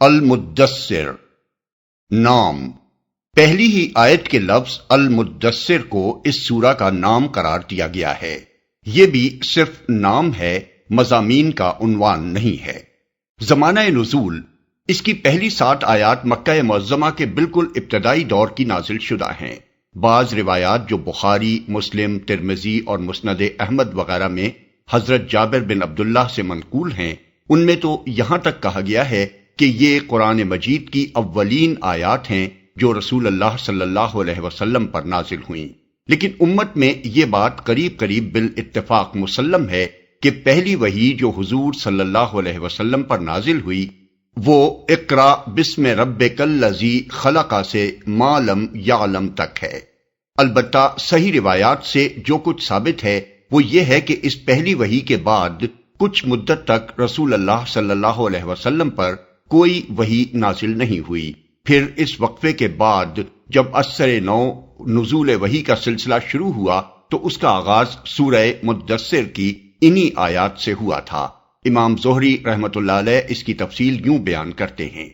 المدثر نام۔ پہلی ہی آیت کے لفظ المدثر کو اس سورہ کا نام قرار دیا گیا ہے۔ یہ بھی صرف نام ہے، مضامین کا عنوان نہیں ہے۔ زمانہ نزول، اس کی پہلی 7 آیات مکہ معظمہ کے بالکل ابتدائی دور کی نازل شدہ ہیں۔ بعض روایات جو بخاری، مسلم، ترمذی اور مسند احمد وغیرہ میں حضرت جابر بن عبداللہ سے منقول ہیں، ان میں تو یہاں تک کہا گیا ہے کہ یہ قرآن مجید کی اولین آیات ہیں جو رسول اللہ صلی اللہ علیہ وسلم پر نازل ہوئیں۔ لیکن امت میں یہ بات قریب قریب بالاتفاق مسلم ہے کہ پہلی وحی جو حضور صلی اللہ علیہ وسلم پر نازل ہوئی وہ اقرا بسم ربک الذی خلق سے ما لم یعلم تک ہے۔ البتہ صحیح روایات سے جو کچھ ثابت ہے وہ یہ ہے کہ اس پہلی وحی کے بعد کچھ مدت تک رسول اللہ صلی اللہ علیہ وسلم پر کوئی وحی نازل نہیں ہوئی۔ پھر اس وقفے کے بعد جب اثر نو نزول وحی کا سلسلہ شروع ہوا تو اس کا آغاز سورہ مدثر کی انہی آیات سے ہوا تھا۔ امام زہری رحمۃ اللہ علیہ اس کی تفصیل یوں بیان کرتے ہیں: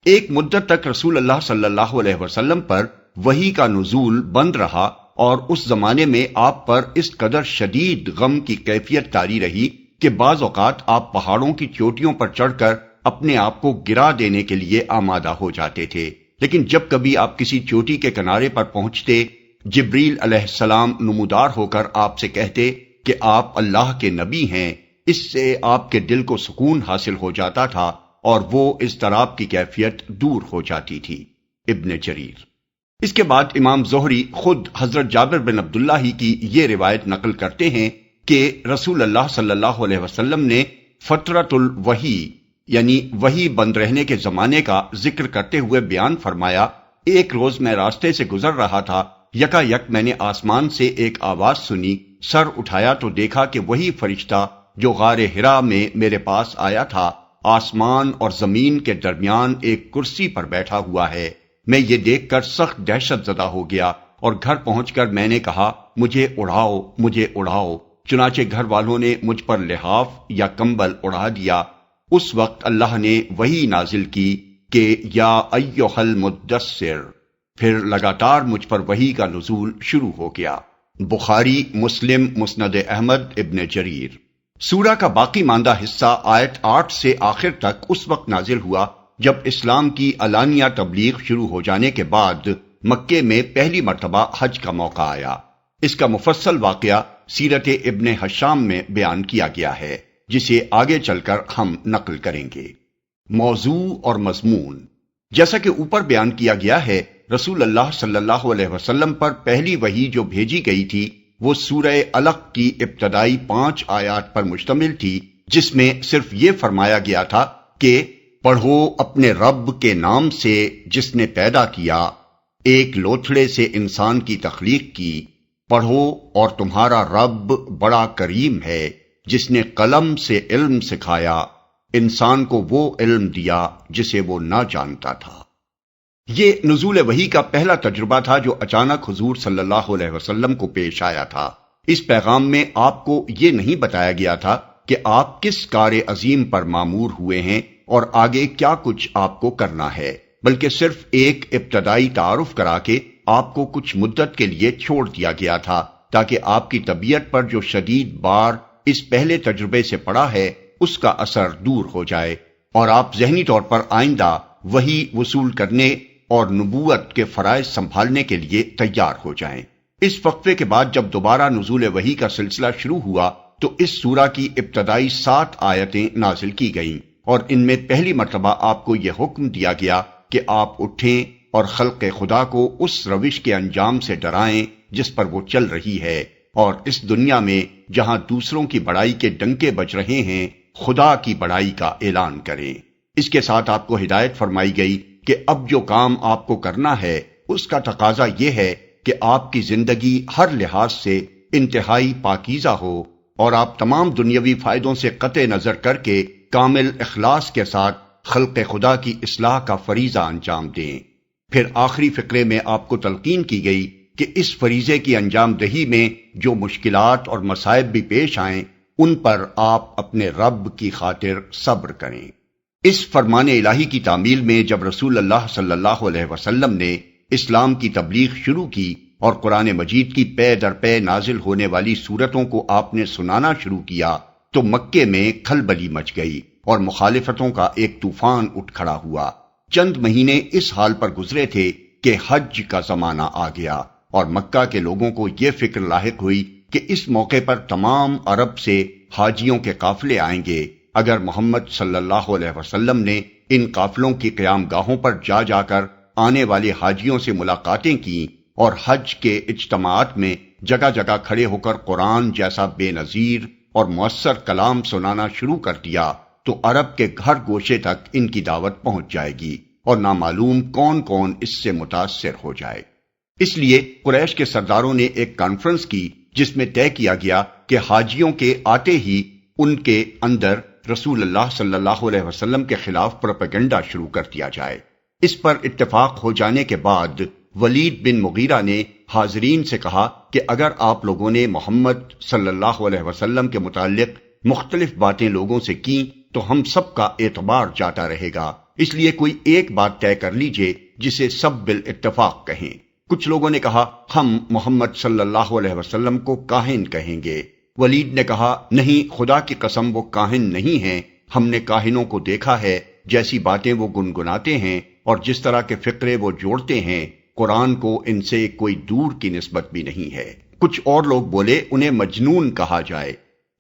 ایک مدت تک رسول اللہ صلی اللہ علیہ وسلم پر وحی کا نزول بند رہا اور اس زمانے میں آپ پر اس قدر شدید غم کی کیفیت طاری رہی کہ بعض اوقات آپ پہاڑوں کی چوٹیوں پر چڑھ کر اپنے آپ کو گرا دینے کے لیے آمادہ ہو جاتے تھے۔ لیکن جب کبھی آپ کسی چوٹی کے کنارے پر پہنچتے، جبریل علیہ السلام نمودار ہو کر آپ سے کہتے کہ آپ اللہ کے نبی ہیں، اس سے آپ کے دل کو سکون حاصل ہو جاتا تھا اور وہ اضطراب کی کیفیت دور ہو جاتی تھی۔ ابن جریر۔ اس کے بعد امام زہری خود حضرت جابر بن عبداللہ ہی کی یہ روایت نقل کرتے ہیں کہ رسول اللہ صلی اللہ علیہ وسلم نے فترۃ الوحی یعنی وحی بند رہنے کے زمانے کا ذکر کرتے ہوئے بیان فرمایا: ایک روز میں راستے سے گزر رہا تھا، یکا یک میں نے آسمان سے ایک آواز سنی، سر اٹھایا تو دیکھا کہ وہی فرشتہ جو غار حرا میں میرے پاس آیا تھا آسمان اور زمین کے درمیان ایک کرسی پر بیٹھا ہوا ہے۔ میں یہ دیکھ کر سخت دہشت زدہ ہو گیا اور گھر پہنچ کر میں نے کہا مجھے اڑاؤ، مجھے اڑاؤ۔ چنانچہ گھر والوں نے مجھ پر لحاف یا کمبل اڑا دیا۔ اس وقت اللہ نے وحی نازل کی کہ یا ایھا المدثر، پھر لگاتار مجھ پر وحی کا نزول شروع ہو گیا۔ بخاری، مسلم، مسند احمد، ابن جریر۔ سورہ کا باقی ماندہ حصہ آیت 8 سے آخر تک اس وقت نازل ہوا جب اسلام کی علانیہ تبلیغ شروع ہو جانے کے بعد مکے میں پہلی مرتبہ حج کا موقع آیا۔ اس کا مفصل واقعہ سیرت ابن ہشام میں بیان کیا گیا ہے، جسے آگے چل کر ہم نقل کریں گے۔ موضوع اور مضمون: جیسا کہ اوپر بیان کیا گیا ہے، رسول اللہ صلی اللہ علیہ وسلم پر پہلی وحی جو بھیجی گئی تھی وہ سورہ علق کی ابتدائی 5 آیات پر مشتمل تھی، جس میں صرف یہ فرمایا گیا تھا کہ پڑھو اپنے رب کے نام سے جس نے پیدا کیا، ایک لوتھڑے سے انسان کی تخلیق کی، پڑھو اور تمہارا رب بڑا کریم ہے جس نے قلم سے علم سکھایا، انسان کو وہ علم دیا جسے وہ نہ جانتا تھا۔ یہ نزول وحی کا پہلا تجربہ تھا جو اچانک حضور صلی اللہ علیہ وسلم کو پیش آیا تھا۔ اس پیغام میں آپ کو یہ نہیں بتایا گیا تھا کہ آپ کس کار عظیم پر مامور ہوئے ہیں اور آگے کیا کچھ آپ کو کرنا ہے، بلکہ صرف ایک ابتدائی تعارف کرا کے آپ کو کچھ مدت کے لیے چھوڑ دیا گیا تھا تاکہ آپ کی طبیعت پر جو شدید بار اس پہلے تجربے سے پڑا ہے اس کا اثر دور ہو جائے اور آپ ذہنی طور پر آئندہ وحی وصول کرنے اور نبوت کے فرائض سنبھالنے کے لیے تیار ہو جائیں۔ اس وقفے کے بعد جب دوبارہ نزول وحی کا سلسلہ شروع ہوا تو اس سورہ کی ابتدائی 7 آیتیں نازل کی گئیں اور ان میں پہلی مرتبہ آپ کو یہ حکم دیا گیا کہ آپ اٹھیں اور خلق خدا کو اس روش کے انجام سے ڈرائیں جس پر وہ چل رہی ہے، اور اس دنیا میں جہاں دوسروں کی بڑائی کے ڈنکے بج رہے ہیں خدا کی بڑائی کا اعلان کریں۔ اس کے ساتھ آپ کو ہدایت فرمائی گئی کہ اب جو کام آپ کو کرنا ہے اس کا تقاضا یہ ہے کہ آپ کی زندگی ہر لحاظ سے انتہائی پاکیزہ ہو اور آپ تمام دنیاوی فائدوں سے قطع نظر کر کے کامل اخلاص کے ساتھ خلق خدا کی اصلاح کا فریضہ انجام دیں۔ پھر آخری فقرے میں آپ کو تلقین کی گئی کہ اس فریضے کی انجام دہی میں جو مشکلات اور مصائب بھی پیش آئیں ان پر آپ اپنے رب کی خاطر صبر کریں۔ اس فرمان الہی کی تعمیل میں جب رسول اللہ صلی اللہ علیہ وسلم نے اسلام کی تبلیغ شروع کی اور قرآن مجید کی پے در پے نازل ہونے والی صورتوں کو آپ نے سنانا شروع کیا تو مکے میں کھلبلی مچ گئی اور مخالفتوں کا ایک طوفان اٹھ کھڑا ہوا۔ چند مہینے اس حال پر گزرے تھے کہ حج کا زمانہ آ گیا اور مکہ کے لوگوں کو یہ فکر لاحق ہوئی کہ اس موقع پر تمام عرب سے حاجیوں کے قافلے آئیں گے۔ اگر محمد صلی اللہ علیہ وسلم نے ان قافلوں کی قیام گاہوں پر جا جا کر آنے والے حاجیوں سے ملاقاتیں کی اور حج کے اجتماعات میں جگہ جگہ کھڑے ہو کر قرآن جیسا بے نظیر اور مؤثر کلام سنانا شروع کر دیا تو عرب کے گھر گوشے تک ان کی دعوت پہنچ جائے گی اور نامعلوم کون کون اس سے متاثر ہو جائے۔ اس لیے قریش کے سرداروں نے ایک کانفرنس کی جس میں طے کیا گیا کہ حاجیوں کے آتے ہی ان کے اندر رسول اللہ صلی اللہ علیہ وسلم کے خلاف پروپیگنڈا شروع کر دیا جائے۔ اس پر اتفاق ہو جانے کے بعد ولید بن مغیرہ نے حاضرین سے کہا کہ اگر آپ لوگوں نے محمد صلی اللہ علیہ وسلم کے متعلق مختلف باتیں لوگوں سے کی تو ہم سب کا اعتبار جاتا رہے گا، اس لیے کوئی ایک بات طے کر لیجئے جسے سب بالاتفاق کہیں۔ کچھ لوگوں نے کہا ہم محمد صلی اللہ علیہ وسلم کو کاہن کہیں گے۔ ولید نے کہا نہیں، خدا کی قسم وہ کاہن نہیں ہیں، ہم نے کاہنوں کو دیکھا ہے، جیسی باتیں وہ گنگناتے ہیں اور جس طرح کے فقرے وہ جوڑتے ہیں، قرآن کو ان سے کوئی دور کی نسبت بھی نہیں ہے۔ کچھ اور لوگ بولے انہیں مجنون کہا جائے۔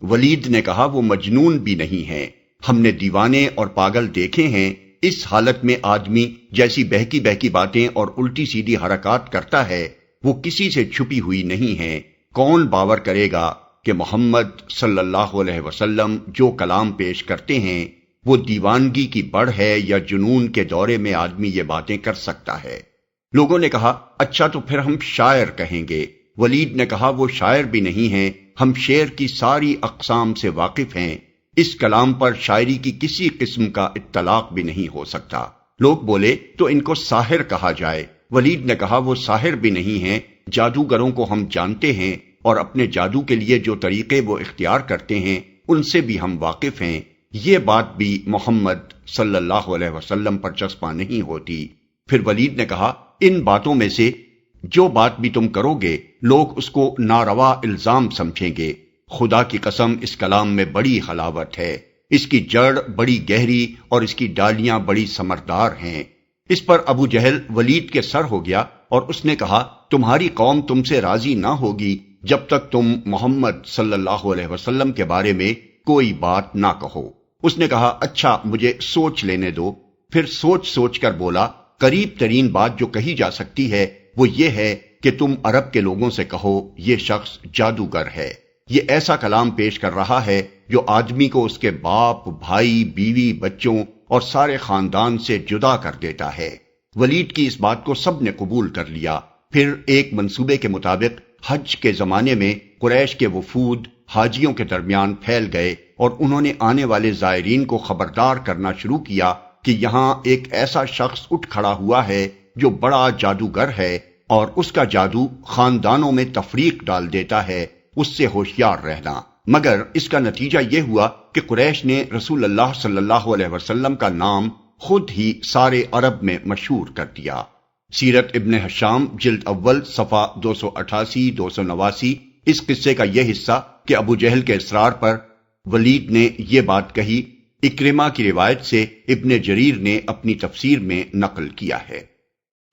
ولید نے کہا وہ مجنون بھی نہیں ہیں، ہم نے دیوانے اور پاگل دیکھے ہیں، اس حالت میں آدمی جیسی بہکی بہکی باتیں اور الٹی سیدھی حرکات کرتا ہے وہ کسی سے چھپی ہوئی نہیں ہیں۔ کون باور کرے گا کہ محمد صلی اللہ علیہ وسلم جو کلام پیش کرتے ہیں وہ دیوانگی کی بڑھ ہے یا جنون کے دورے میں آدمی یہ باتیں کر سکتا ہے؟ لوگوں نے کہا اچھا تو پھر ہم شاعر کہیں گے۔ ولید نے کہا وہ شاعر بھی نہیں ہیں، ہم شعر کی ساری اقسام سے واقف ہیں، اس کلام پر شاعری کی کسی قسم کا اطلاق بھی نہیں ہو سکتا۔ لوگ بولے تو ان کو ساحر کہا جائے۔ ولید نے کہا وہ ساحر بھی نہیں ہیں، جادوگروں کو ہم جانتے ہیں اور اپنے جادو کے لیے جو طریقے وہ اختیار کرتے ہیں ان سے بھی ہم واقف ہیں، یہ بات بھی محمد صلی اللہ علیہ وسلم پر چسپاں نہیں ہوتی۔ پھر ولید نے کہا ان باتوں میں سے جو بات بھی تم کرو گے لوگ اس کو ناروا الزام سمجھیں گے۔ خدا کی قسم اس کلام میں بڑی حلاوت ہے، اس کی جڑ بڑی گہری اور اس کی ڈالیاں بڑی ثمردار ہیں۔ اس پر ابو جہل ولید کے سر ہو گیا اور اس نے کہا تمہاری قوم تم سے راضی نہ ہوگی جب تک تم محمد صلی اللہ علیہ وسلم کے بارے میں کوئی بات نہ کہو۔ اس نے کہا اچھا مجھے سوچ لینے دو۔ پھر سوچ سوچ کر بولا قریب ترین بات جو کہی جا سکتی ہے وہ یہ ہے کہ تم عرب کے لوگوں سے کہو یہ شخص جادوگر ہے، یہ ایسا کلام پیش کر رہا ہے جو آدمی کو اس کے باپ، بھائی، بیوی، بچوں اور سارے خاندان سے جدا کر دیتا ہے۔ ولید کی اس بات کو سب نے قبول کر لیا۔ پھر ایک منصوبے کے مطابق حج کے زمانے میں قریش کے وفود حاجیوں کے درمیان پھیل گئے اور انہوں نے آنے والے زائرین کو خبردار کرنا شروع کیا کہ یہاں ایک ایسا شخص اٹھ کھڑا ہوا ہے جو بڑا جادوگر ہے اور اس کا جادو خاندانوں میں تفریق ڈال دیتا ہے، اس سے ہوشیار رہنا۔ مگر اس کا نتیجہ یہ ہوا کہ قریش نے رسول اللہ صلی اللہ علیہ وسلم کا نام خود ہی سارے عرب میں مشہور کر دیا۔ سیرت ابن ہشام جلد اول صفحہ 288 289 اس قصے کا یہ حصہ کہ ابو جہل کے اصرار پر ولید نے یہ بات کہی اکرمہ کی روایت سے ابن جریر نے اپنی تفسیر میں نقل کیا ہے۔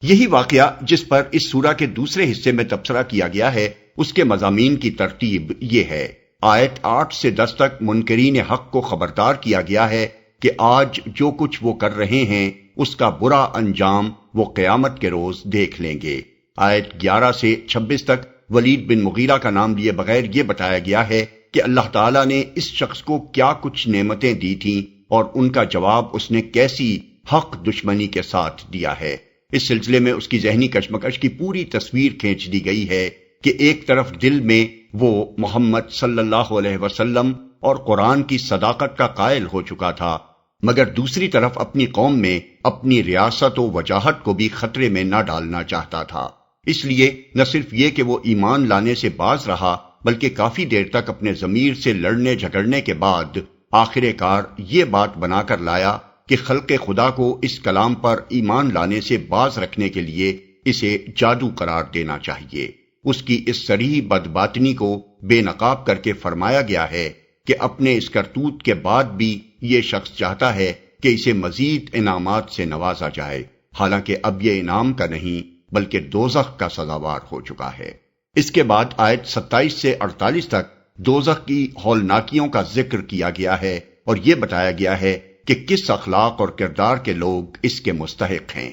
یہی واقعہ جس پر اس سورہ کے دوسرے حصے میں تبصرہ کیا گیا ہے اس کے مضامین کی ترتیب یہ ہے۔ آیت 8 سے 10 تک منکرین حق کو خبردار کیا گیا ہے کہ آج جو کچھ وہ کر رہے ہیں اس کا برا انجام وہ قیامت کے روز دیکھ لیں گے۔ آیت 11 سے 26 تک ولید بن مغیرہ کا نام لیے بغیر یہ بتایا گیا ہے کہ اللہ تعالیٰ نے اس شخص کو کیا کچھ نعمتیں دی تھیں اور ان کا جواب اس نے کیسی حق دشمنی کے ساتھ دیا ہے۔ اس سلسلے میں اس کی ذہنی کشمکش کی پوری تصویر کھینچ دی گئی ہے کہ ایک طرف دل میں وہ محمد صلی اللہ علیہ وسلم اور قرآن کی صداقت کا قائل ہو چکا تھا، مگر دوسری طرف اپنی قوم میں اپنی ریاست و وجاہت کو بھی خطرے میں نہ ڈالنا چاہتا تھا۔ اس لیے نہ صرف یہ کہ وہ ایمان لانے سے باز رہا بلکہ کافی دیر تک اپنے ضمیر سے لڑنے جھگڑنے کے بعد آخر کار یہ بات بنا کر لایا کہ خلق خدا کو اس کلام پر ایمان لانے سے باز رکھنے کے لیے اسے جادو قرار دینا چاہیے۔ اس کی اس صریح بدباطنی کو بے نقاب کر کے فرمایا گیا ہے کہ اپنے اس کرتوت کے بعد بھی یہ شخص چاہتا ہے کہ اسے مزید انعامات سے نوازا جائے، حالانکہ اب یہ انعام کا نہیں بلکہ دوزخ کا سزاوار ہو چکا ہے۔ اس کے بعد آیت 27 سے 48 تک دوزخ کی ہولناکیوں کا ذکر کیا گیا ہے اور یہ بتایا گیا ہے کہ کس اخلاق اور کردار کے لوگ اس کے مستحق ہیں۔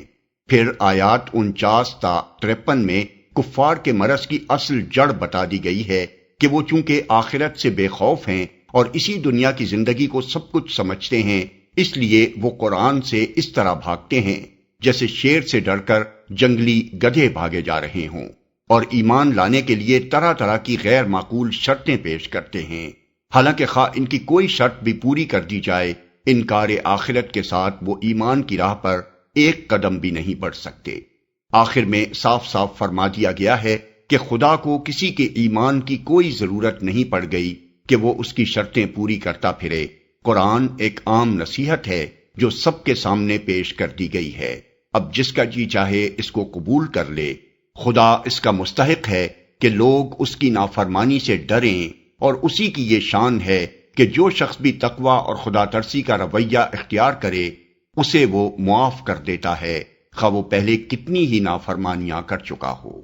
پھر آیات 49 تا 53 میں کفار کے مرض کی اصل جڑ بتا دی گئی ہے کہ وہ چونکہ آخرت سے بے خوف ہیں اور اسی دنیا کی زندگی کو سب کچھ سمجھتے ہیں، اس لیے وہ قرآن سے اس طرح بھاگتے ہیں جیسے شیر سے ڈر کر جنگلی گدھے بھاگے جا رہے ہوں، اور ایمان لانے کے لیے طرح طرح کی غیر معقول شرطیں پیش کرتے ہیں، حالانکہ خواہ ان کی کوئی شرط بھی پوری کر دی جائے، انکار آخرت کے ساتھ وہ ایمان کی راہ پر ایک قدم بھی نہیں بڑھ سکتے۔ آخر میں صاف صاف فرما دیا گیا ہے کہ خدا کو کسی کے ایمان کی کوئی ضرورت نہیں پڑ گئی کہ وہ اس کی شرطیں پوری کرتا پھرے۔ قرآن ایک عام نصیحت ہے جو سب کے سامنے پیش کر دی گئی ہے، اب جس کا جی چاہے اس کو قبول کر لے۔ خدا اس کا مستحق ہے کہ لوگ اس کی نافرمانی سے ڈریں، اور اسی کی یہ شان ہے کہ جو شخص بھی تقوی اور خدا ترسی کا رویہ اختیار کرے اسے وہ معاف کر دیتا ہے، خواہ وہ پہلے کتنی ہی نافرمانیاں کر چکا ہو۔